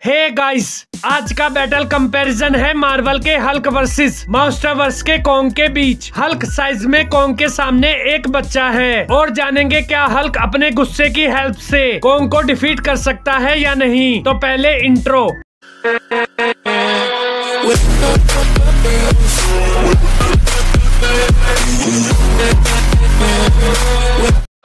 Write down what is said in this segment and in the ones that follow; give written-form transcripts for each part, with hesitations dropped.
Hey guys, आज का battle comparison है मार्वल के हल्क वर्सेस मास्टरवर्स के कॉन्ग के बीच। हल्क साइज में कॉन्ग के सामने एक बच्चा है और जानेंगे क्या हल्क अपने गुस्से की हेल्प से कॉन्ग को डिफीट कर सकता है या नहीं। तो पहले intro.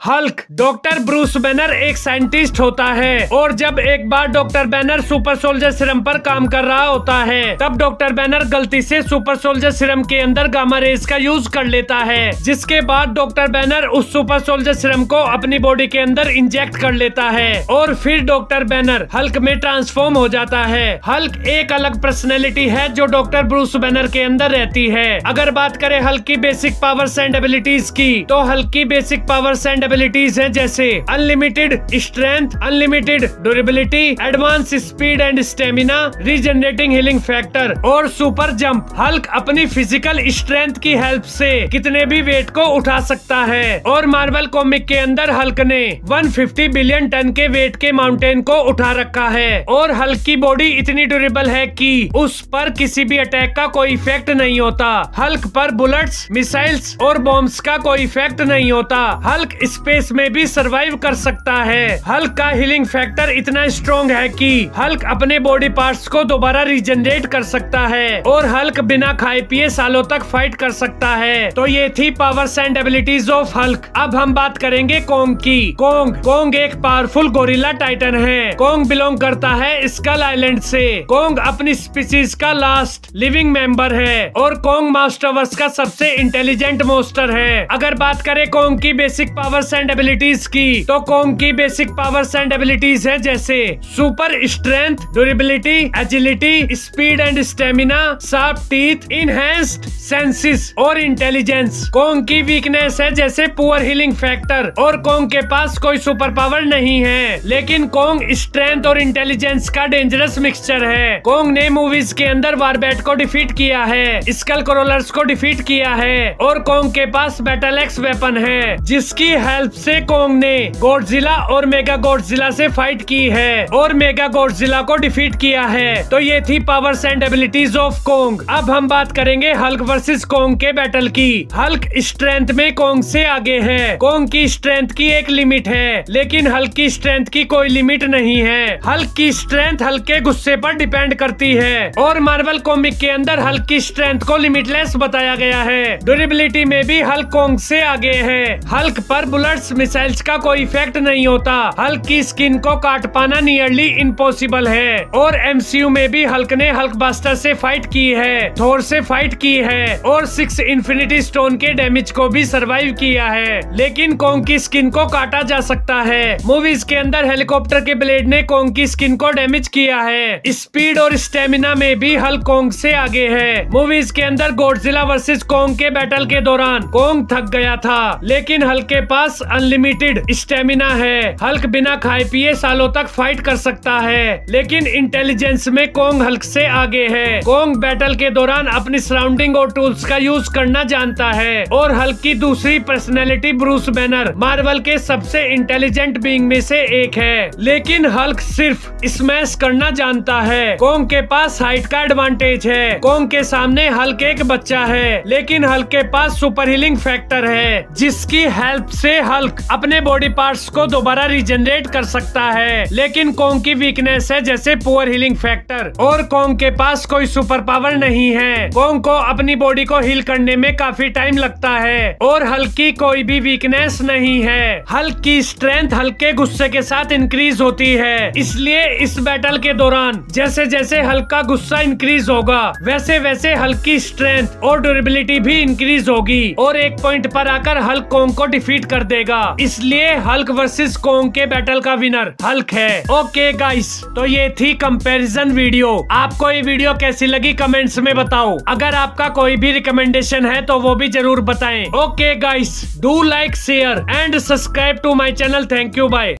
Hulk doctor Bruce Banner एक साइंटिस्ट होता है और जब एक बार doctor Banner super soldier serum पर काम कर रहा होता है तब डॉक्टर बैनर गलती से सुपर सोल्जर सीरम के अंदर गामा रेज का यूज कर लेता है, जिसके बाद डॉक्टर बैनर उस सुपर सोल्जर सीरम को अपनी बॉडी के अंदर इंजेक्ट कर लेता है और फिर डॉक्टर बैनर हल्क में ट्रांसफॉर्म हो जाता है। हल्क एक अलग पर्सनैलिटी है जो डॉक्टर ब्रूस बैनर के अंदर रहती है। अगर बात करें हल्क की बेसिक पावर्स एंड एबिलिटीज की, तो हल्क की बेसिक पावर्स एंड एबिलिटीज है जैसे unlimited strength, unlimited durability, advance speed and stamina, regenerating healing factor और सुपर जंप। हल्क अपनी फिजिकल स्ट्रेंथ की हेल्प से कितने भी वेट को उठा सकता है और मार्वल कॉमिक के अंदर हल्क ने 150 बिलियन टन के वेट के माउंटेन को उठा रखा है और हल्क की बॉडी इतनी ड्यूरेबल है कि उस पर किसी भी अटैक का कोई इफेक्ट नहीं होता। हल्क पर बुलेट्स, मिसाइल्स और बॉम्ब्स का कोई इफेक्ट नहीं होता। हल्क स्पेस में भी सरवाइव कर सकता है। हल्क का हीलिंग फैक्टर इतना स्ट्रॉन्ग है कि हल्क अपने बॉडी पार्ट्स को दोबारा रीजनरेट कर सकता है और हल्क बिना खाए पिए सालों तक फाइट कर सकता है। तो ये थी powers and abilities of Hulk. अब हम बात करेंगे कॉन्ग की। कॉन्ग एक पावरफुल गोरिल्ला टाइटन है। कॉन्ग बिलोंग करता है स्कल आइलैंड से। कॉन्ग अपनी स्पीसीज का लास्ट लिविंग मेंबर है और कॉन्ग मास्टरवर्स का सबसे इंटेलिजेंट मॉन्स्टर है। अगर बात करें कॉन्ग की बेसिक पावर्स एंड एबिलिटीज की, तो कॉन्ग की बेसिक पावर्स एंड एबिलिटीज है जैसे super strength, durability, agility, speed and stamina, sharp teeth, enhanced senses और इंटेलिजेंस। कॉन्ग की वीकनेस है जैसे पुअर हीलिंग फैक्टर और कॉन्ग के पास कोई सुपर पावर नहीं है, लेकिन कॉन्ग स्ट्रेंथ और इंटेलिजेंस का डेंजरस मिक्सचर है। कॉन्ग ने मूवीज के अंदर वारबैट को डिफीट किया है, स्कल क्रोलर्स को डिफीट किया है और कॉन्ग के पास बैटल एक्स वेपन है जिसकी हेल्प से कॉन्ग ने गॉडजिला और मेगा गॉडजिला से फाइट की है और मेगा गॉडजिला को डिफीट किया है। तो ये थी powers and abilities of Kong. अब हम बात करेंगे हल्क वर्सेस कॉन्ग के बैटल की। हल्क स्ट्रेंथ में कॉन्ग से आगे है। कॉन्ग की स्ट्रेंथ की एक लिमिट है, लेकिन हल्क की स्ट्रेंथ की कोई लिमिट नहीं है। हल्क की स्ट्रेंथ हल्क के गुस्से पर डिपेंड करती है और मार्वल कॉमिक के अंदर हल्क की स्ट्रेंथ को लिमिटलेस बताया गया है। ड्यूरेबिलिटी में भी हल्क कॉन्ग से आगे है। हल्क पर बुलेट्स, मिसाइल्स का कोई इफेक्ट नहीं होता। हल्क की स्किन को काट पाना नियरली इम्पॉसिबल है और एमसीयू में भी हल्क ने हल्क बास्टर से फाइट की है, थोर से फाइट की है और 6 इन्फिनिटी स्टोन के डैमेज को भी सरवाइव किया है, लेकिन कॉन्ग की स्किन को काटा जा सकता है। मूवीज के अंदर हेलीकॉप्टर के ब्लेड ने कॉन्ग की स्किन को डैमेज किया है। स्पीड और स्टेमिना में भी हल्क कॉन्ग से आगे है। मूवीज के अंदर गॉडजिला वर्सेस कॉन्ग के बैटल के दौरान कॉन्ग थक गया था, लेकिन हल्क के पास अनलिमिटेड स्टेमिना है। हल्क बिना खाए पिए सालों तक फाइट कर सकता है, लेकिन इंटेलिजेंस में कॉन्ग हल्क से आगे है। कॉन्ग बैटल के दौरान अपनी सराउंडिंग और टूल्स का यूज करना जानता है और हल्क की दूसरी पर्सनैलिटी ब्रूस बैनर मार्वल के सबसे इंटेलिजेंट बीइंग में से एक है, लेकिन हल्क सिर्फ स्मैश करना जानता है। कॉन्ग के पास हाइट का एडवांटेज है। कॉन्ग के सामने हल्क एक बच्चा है, लेकिन हल्क के पास सुपर हीलिंग फैक्टर है जिसकी हेल्प से हल्क अपने बॉडी पार्ट्स को दोबारा रीजनरेट कर सकता है, लेकिन कॉन्ग की वीकनेस है जैसे पुअर हीलिंग फैक्टर और कॉन्ग के पास कोई सुपर पावर नहीं है। कॉन्ग को अपनी बॉडी को हील करने में काफी टाइम लगता है और हल्क की कोई भी वीकनेस नहीं है। हल्क की स्ट्रेंथ हल्क के गुस्से के साथ इंक्रीज होती है, इसलिए इस बैटल के दौरान जैसे जैसे हल्क का गुस्सा इंक्रीज होगा वैसे वैसे हल्क की स्ट्रेंथ और ड्यूरेबिलिटी भी इंक्रीज होगी और एक पॉइंट पर आकर हल्क कॉन्ग को डिफीट कर देगा। इसलिए हल्क वर्सेस कॉन्ग के बैटल का विनर हल्क है। ओके गाइस, तो ये थी कंपैरिजन वीडियो। आपको ये वीडियो कैसी लगी कमेंट्स में बताओ। अगर आपका कोई भी रिकमेंडेशन है तो वो भी जरूर बताएं। Okay guys, do like, share and subscribe to my channel. Thank you, bye.